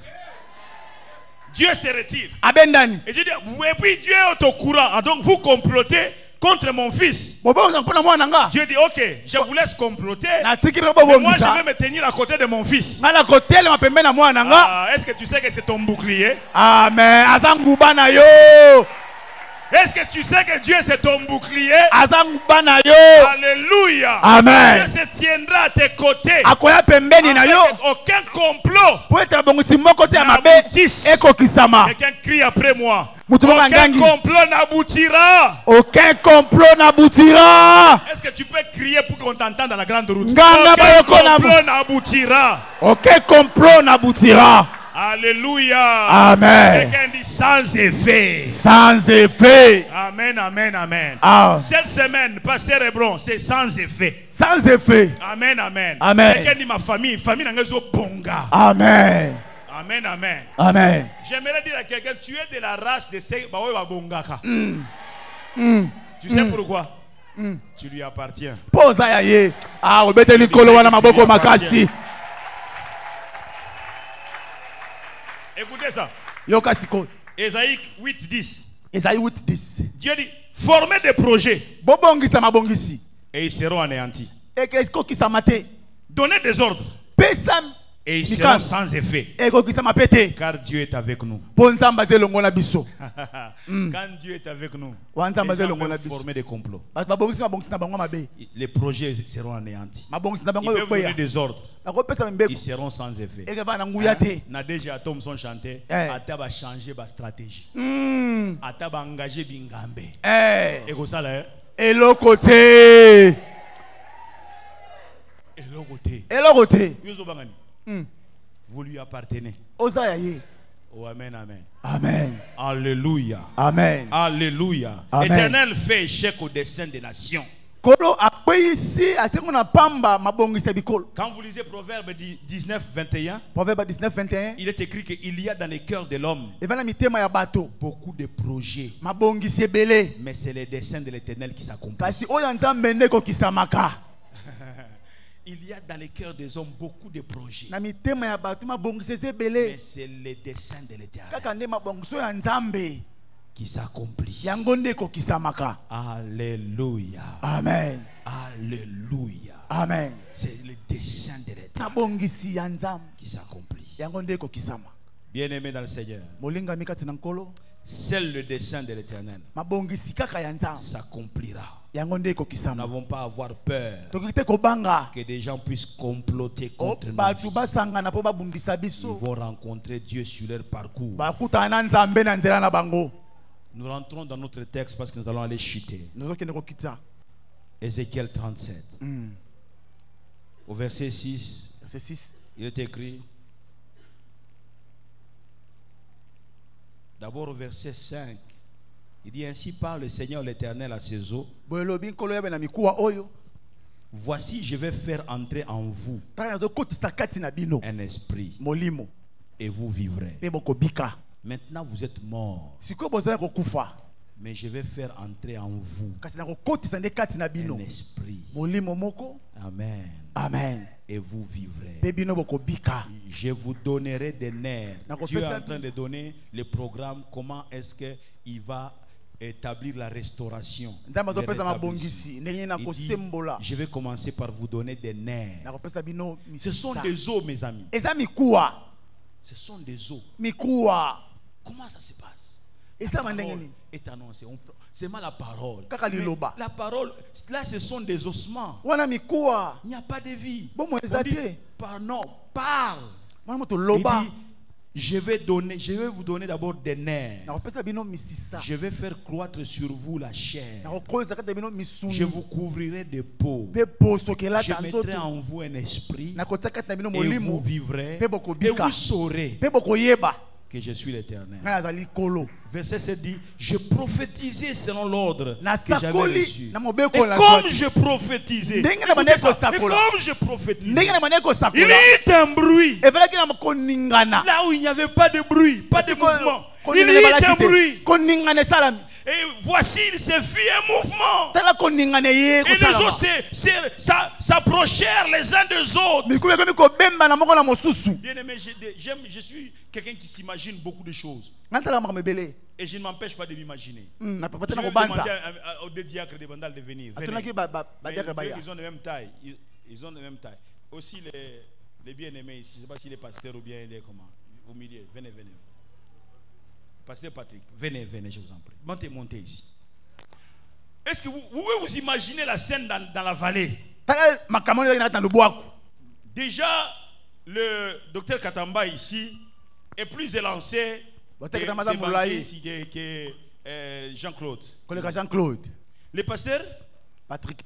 S3: Dieu se retire. Et Dieu dit, et puis Dieu est au courant. Donc vous complotez contre mon fils. Dieu dit ok, je vous laisse comploter, mais moi je vais me tenir à côté de mon fils. Est-ce que tu sais que c'est ton bouclier? Amen. Est-ce que tu sais que Dieu c'est ton bouclier? Alléluia. Amen. Dieu se tiendra à tes côtés. Aucun complot n'aboutisse. Quelqu'un crie après moi. Aucun complot n'aboutira. Aucun complot n'aboutira. Est-ce que tu peux crier pour qu'on t'entende dans la grande route? Aucun complot n'aboutira. Aucun complot n'aboutira. Alléluia. Amen. Quelqu'un dit sans effet. Sans effet. Amen, amen, amen. Ah. Cette semaine, Pasteur Hébron, c'est sans effet. Sans effet. Amen, amen. Amen. Quelqu'un dit ma famille n'a pas bonga. Amen. Amen, amen. Amen. J'aimerais dire à quelqu'un, tu es de la race de ces bongaka. Tu sais pourquoi? Tu lui appartiens. Ah, écoutez ça. Ésaïe 8:10. Ésaïe 8:10. Dieu dit formez des projets. Et ils seront anéantis. Donnez des ordres. Et ils seront sans effet. Car Dieu est avec nous. Quand Dieu est avec nous, les gens peuvent former des complots. Les projets seront anéantis. Ils peuvent donner des ordres. Ils seront sans effet. Nadège Atom sont chantés. Ata va changer ma stratégie. Ata va engager bingambe. Et comme ça là.
S2: Et le côté.
S3: Et le côté.
S2: Et le côté.
S3: Vous lui appartenez.
S2: Osayaye.
S3: Oh, amen, amen.
S2: Amen.
S3: Alléluia.
S2: Amen.
S3: Alléluia.
S2: Amen.
S3: L'Éternel fait échec au dessein des nations.
S2: Quand
S3: vous lisez Proverbe 19, 21,
S2: Proverbe 19, 21,
S3: il est écrit qu'il y a dans les cœurs de l'homme beaucoup de projets. Mais c'est les desseins de l'Éternel qui s'accomplissent. Il y a dans les cœurs des hommes beaucoup de projets. Mais c'est les desseins de l'Éternel qui s'accomplit. Alléluia.
S2: Amen.
S3: Alléluia.
S2: Amen.
S3: C'est le dessein de l'Éternel qui s'accomplit. Bien-aimé dans le Seigneur, seul le dessein de l'Éternel s'accomplira. Nous n'avons pas à avoir peur que des gens puissent comploter contre nous. Ils vont rencontrer Dieu sur leur parcours. Nous rentrons dans notre texte parce que nous allons aller chuter. Ézéchiel 37. Au verset 6, il est écrit. D'abord au verset 5. Il dit ainsi parle le Seigneur l'Éternel à ses eaux. Voici, je vais faire entrer en vous un esprit et vous vivrez. Maintenant vous êtes morts, mais je vais faire entrer en vous un esprit. Amen.
S2: Amen.
S3: Et vous vivrez. Je vous donnerai des nerfs. Dieu est en train de donner le programme. Comment est-ce qu'il va établir la restauration. Il dit, je vais commencer par vous donner des nerfs. Ce sont des os, mes amis. Ce sont des os. Comment ça se passe? La parole est annoncée. C'est mal la parole. La parole, là, ce sont des ossements. Il n'y a pas de vie. On dit, non, parle. Il dit, je vais vous donner d'abord des nerfs. Je vais faire croître sur vous la chair. Je vous couvrirai de peau. Je mettrai en vous un esprit. Et vous vivrez. Et vous saurez que je suis l'Éternel. Verset 7 dit, je prophétisais selon l'ordre que j'avais reçu. Et comme je prophétisais, il y eut un bruit là où il n'y avait pas de bruit, pas de mouvement. Il y eut un bruit. Et voici, il se fit un mouvement. Et les autres s'approchèrent les uns des autres. Bien aimé, je suis quelqu'un qui s'imagine beaucoup de choses. Et je ne m'empêche pas de m'imaginer. Je vais demander aux deux diacres de Bandal de venir. Ils ont la même taille. Ils ont la même taille. Aussi les bien-aimés ici. Je ne sais pas si les pasteurs ou bien les comment. Au milieu. Venez. Pasteur Patrick, venez, je vous en prie. Montez ici. Est-ce que vous pouvez vous imaginer la scène dans la vallée? Déjà, le docteur Katamba ici est plus élancé que Jean-Claude. Le pasteur Patrick,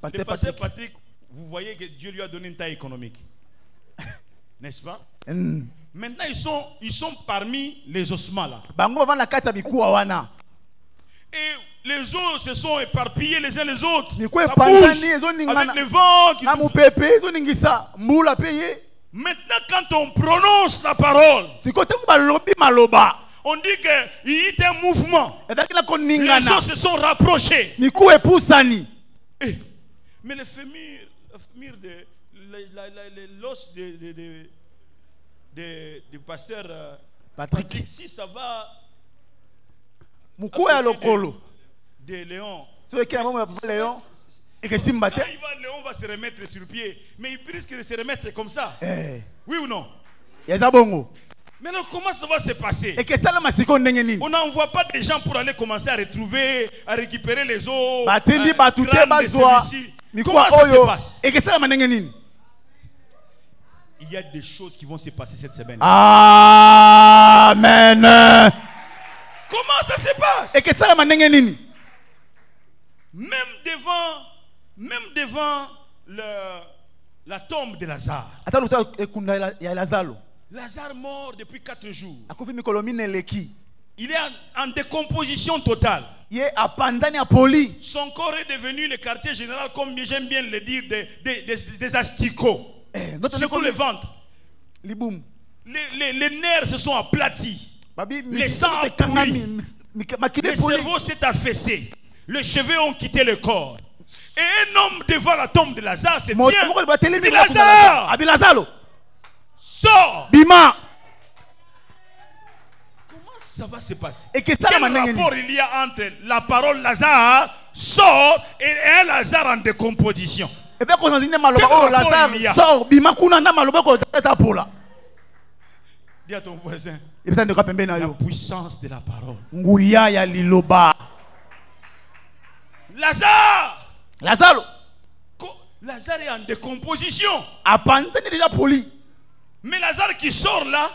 S3: vous voyez que Dieu lui a donné une taille économique. N'est-ce pas? Maintenant, ils sont parmi les ossements là. Et les os se sont éparpillés les uns les autres. Ça bouge avec le vent qui Maintenant, quand on prononce la parole, on dit qu'il y a un mouvement. Les os se sont rapprochés. Mais le fémur de l'os du pasteur Patrick, si ça va de Léon, Léon va se remettre sur pied, mais il risque de se remettre comme ça. Oui ou non? Maintenant, comment ça va se passer? On n'envoie pas des gens pour aller commencer à retrouver, à récupérer les os. Comment ça se passe? Il y a des choses qui vont se passer cette semaine.
S2: Amen.
S3: Comment ça se passe? Même même devant la tombe de Lazare. Lazare mort depuis 4 jours. Il est en décomposition totale. Son corps est devenu le quartier général, comme j'aime bien le dire, des asticots. Surtout le ventre. Les nerfs se sont aplatis. Les sangs a pourri. Le cerveau s'est affaissé. Les cheveux ont quitté le corps. Et un homme devant la tombe de Lazare se tient. Lazare! Sors!
S1: Bima!
S3: Comment ça va se passer?
S1: Quel
S3: rapport il y a entre la parole Lazare sort et un Lazare en décomposition?
S1: Quel rapport il y a?
S3: Dis à ton voisin.
S1: La
S3: puissance de la parole. Lazare est en décomposition. Mais Lazare qui sort là,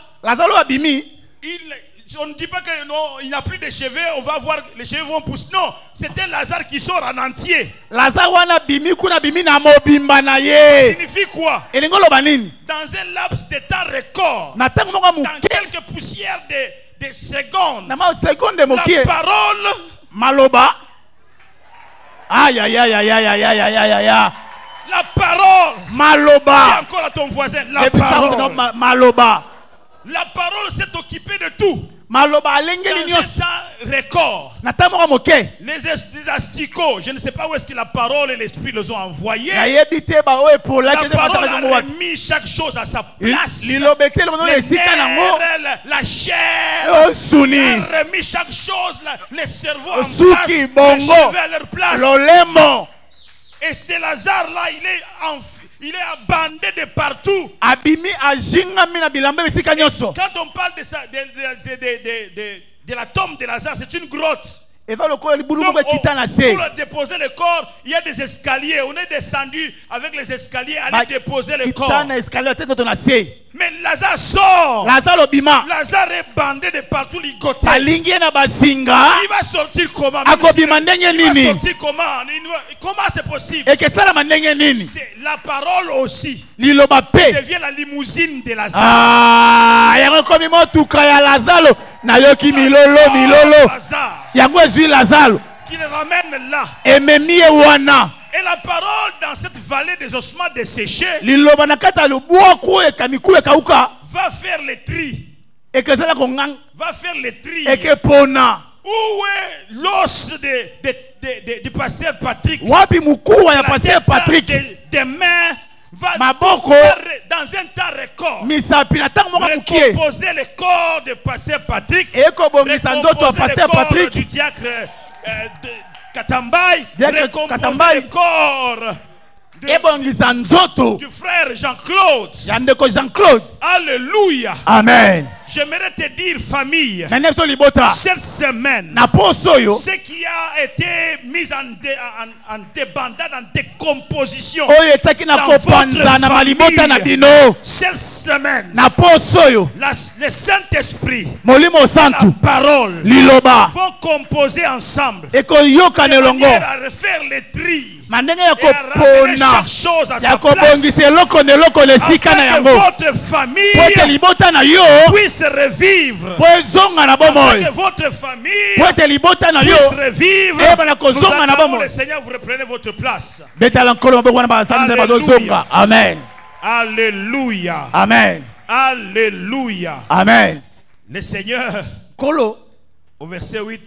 S3: on ne dit pas qu'il n'a plus de cheveux, on va voir, les cheveux vont pousser. Non, c'est un Lazare qui sort en entier. Ça signifie quoi? Dans un laps de temps record, dans quelques poussières de secondes, la parole,
S1: Maloba. Aïe aïe aïe aïe aïe aïe aïe aïe aïe.
S3: La parole.
S1: Maloba.
S3: Et encore à ton voisin. La parole.
S1: Maloba.
S3: La parole s'est occupée de tout.
S1: Maloba
S3: dans un temps record. Les asticots, je ne sais pas où est-ce que la parole et l'esprit les ont envoyés. La parole a mis chaque chose à sa place. Les nerfs, la chair a remis chaque chose, les cerveaux en place, les cheveux à leur place. Et c'est Lazare là, il est abandonné de partout. Quand on parle de la tombe de Lazare, c'est une grotte. Donc, pour déposer le corps, il y a des escaliers. On est descendu avec les escaliers, aller déposer le corps. Mais Lazare sort. Lazare est bandé de partout, ligoté. Il va sortir comment? Il va sortir comment? Comment c'est possible? La parole aussi devient la limousine de Lazare. Qui le ramène là. Et la parole dans cette vallée des ossements desséchés va faire le tri. Va faire le tri. Où est l'os du pasteur Patrick? Demain va dans un temps record recomposer le corps du pasteur Patrick, recomposer le corps du diacre Katambai, recomposer le corps du frère Jean-Claude. Alléluia.
S1: Amen.
S3: J'aimerais te dire, famille, cette semaine, ce qui a été mis en débandade, en décomposition dans votre famille, cette semaine, le Saint-Esprit, la parole, vont composer ensemble de manière à refaire les tris et à ramener chaque chose à sa place, afin que votre famille puisse revivre, afin que votre famille puisse revivre. Nous attendons le Seigneur, vous reprenez votre place. Alléluia.
S1: Amen.
S3: Alléluia.
S1: Amen.
S3: Alléluia.
S1: Amen.
S3: Le Seigneur, au verset 8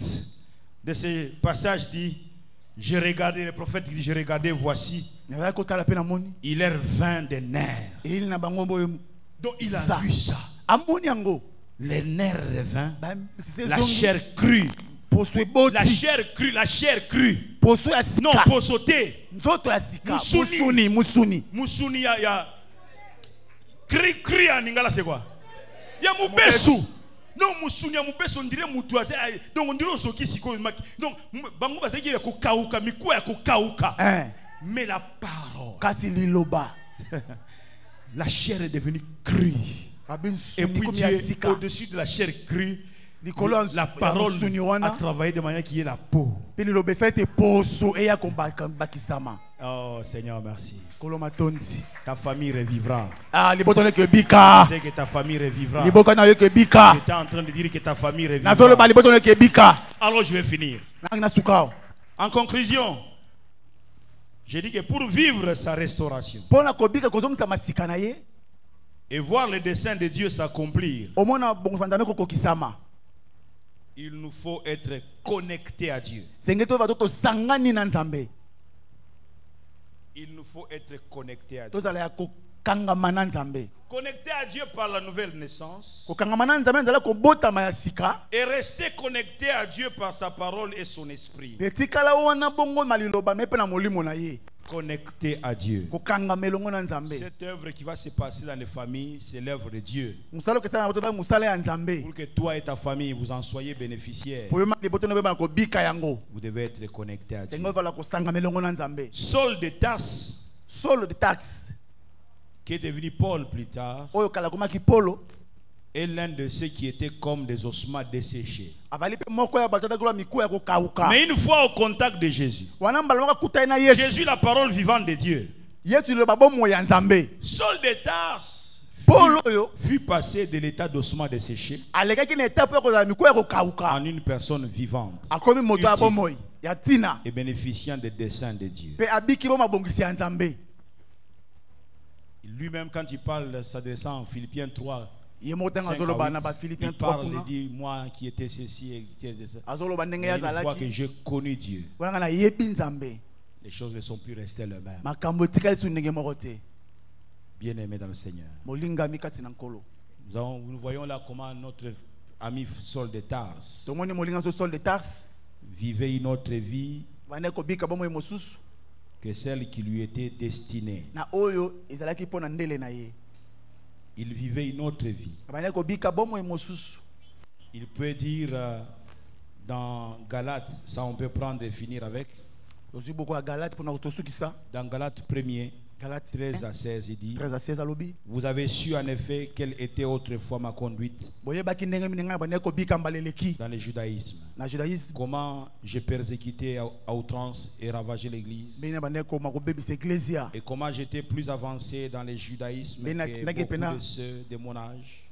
S3: de ce passage dit: j'ai regardé, le prophète dit, j'ai regardé, voici, il est vain des nerfs. Donc il a vu ça. Les nerfs revinrent, la chair crue. La chair crue, la chair crue. Non, pour sauter. Musuni, ya. Cri en lingala, c'est quoi? Ya mubesu. Non, musuni, ya mubesu, on dirait mutuase. Donc on dirait osoki siko. Donc, bango basaki ya kukauka, miku ya kukauka. Mais la parole, la chair est devenue crue. Et puis Dieu, au-dessus de la chair crue, La parole a travaillé de manière qui est la peau. Oh Seigneur, merci. Ta famille revivra. Je sais que ta famille revivra. J'étais en train de dire que ta famille revivra. Alors je vais finir. En conclusion, j'ai dit que pour vivre sa restauration et voir le dessein de Dieu s'accomplir, il nous faut être connectés à Dieu. Il nous faut être connectés à Dieu. Connecté à Dieu par la nouvelle naissance et rester connecté à Dieu par sa parole et son esprit. Connecté à Dieu. Cette œuvre qui va se passer dans les familles, c'est l'œuvre de Dieu. Pour que toi et ta famille vous en soyez bénéficiaires, vous devez être connecté à Dieu. Saul de Tarse, qui est devenu Paul plus tard, est l'un de ceux qui étaient comme des ossements desséchés. Mais une fois au contact de Jésus, Jésus, la parole vivante de Dieu, Saul de Tarse fut passé de l'état d'ossement desséché en une personne vivante, utile et bénéficiant des desseins de Dieu. Lui-même, quand il parle, ça descend en Philippiens 3. Il parle, il dit, moi qui étais ceci, une fois que j'ai connu Dieu, les choses ne sont plus restées les mêmes. Bien-aimé dans le Seigneur, nous voyons là comment notre ami Saul de Tarse vivait une autre vie que celle qui lui était destinée. Il vivait une autre vie. Il peut dire dans Galates, ça on peut prendre et finir avec. Dans Galates 1er, 13 à 16, il dit: vous avez su en effet quelle était autrefois ma conduite dans le judaïsme. Comment j'ai persécuté à outrance et ravagé l'église. Et comment j'étais plus avancé dans le judaïsme que beaucoup de ceux de mon âge.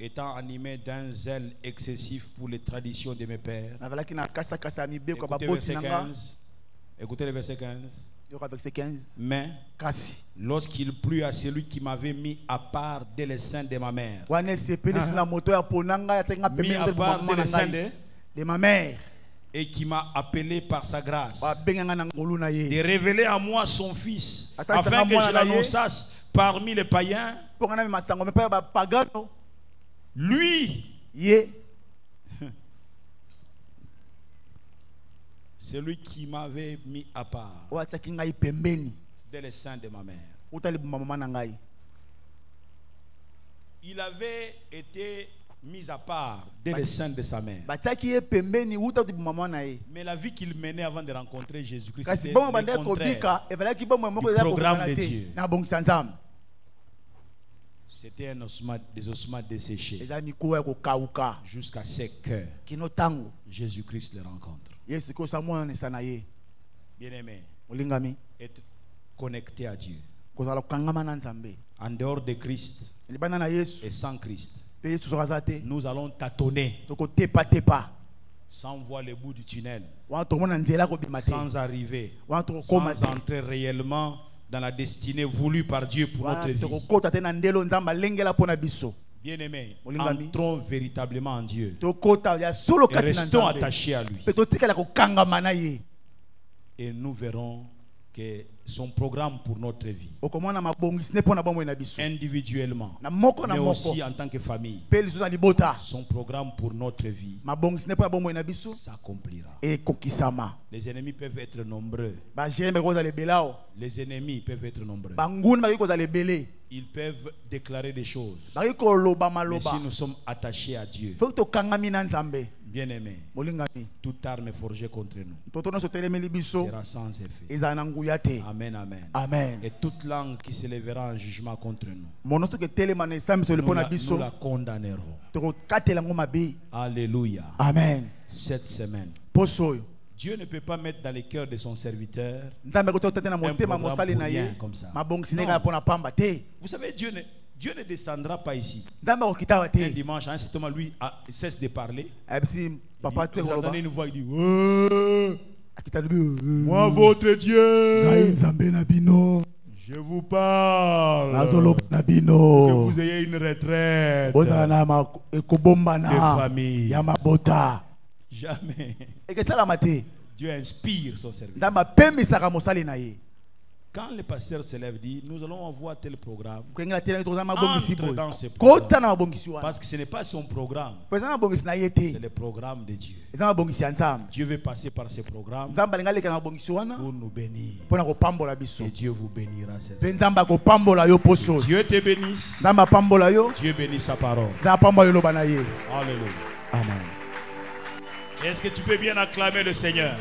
S3: Étant animé d'un zèle excessif pour les traditions de mes pères. Écoutez verset 15. Écoutez le verset 15. Mais lorsqu'il plut à celui qui m'avait mis à part dès le sein de ma mère, mis à part dès le sein de ma mère, et qui m'a appelé par sa grâce, de révéler à moi son fils, afin que je l'annonçasse parmi les païens, lui, celui qui m'avait mis à part dès le sein de ma mère. Il avait été mis à part dès le sein de sa mère. Mais la vie qu'il menait avant de rencontrer Jésus-Christ, c'était le contraire du programme de Dieu. C'était des ossements desséchés jusqu'à ce que Jésus-Christ le rencontre. Bien-aimé, être connecté à Dieu en dehors de Christ et sans Christ, nous allons tâtonner sans voir le bout du tunnel, sans arriver, sans entrer réellement dans la destinée voulue par Dieu pour notre vie. Bien-aimés, entrons véritablement en Dieu et restons attachés à lui. Et nous verrons que son programme pour notre vie, individuellement, mais aussi en tant que famille, son programme pour notre vie s'accomplira. Les ennemis peuvent être nombreux. Les ennemis peuvent être nombreux. Ils peuvent déclarer des choses. Mais si nous sommes attachés à Dieu, bien-aimés, toute arme forgée contre nous sera sans effet. Amen. Amen, amen.
S2: Amen.
S3: Et toute langue qui s'élèvera en jugement contre nous,
S2: Nous
S3: la condamnerons.
S2: la
S3: Alléluia.
S2: Amen.
S3: Cette semaine, Dieu ne peut pas mettre dans les cœurs de son serviteur un programme pour rien comme ça. Non. Vous savez, Dieu ne descendra pas ici. Un dimanche, à un certain moment, lui cesse de parler. Vous entendez une voix, il dit moi, votre Dieu, je vous parle que vous ayez une retraite de famille. Jamais. Dieu inspire son serviteur. Quand le pasteur se lève, dit nous allons envoyer tel programme, entre dans ce programme, parce que ce n'est pas son programme, c'est le programme de Dieu. Dieu veut passer par ce programme pour nous bénir. Et Dieu vous bénira cette semaine. Dieu te bénisse. Dieu bénisse sa parole. Alléluia.
S2: Amen.
S3: Est-ce que tu peux bien acclamer le Seigneur?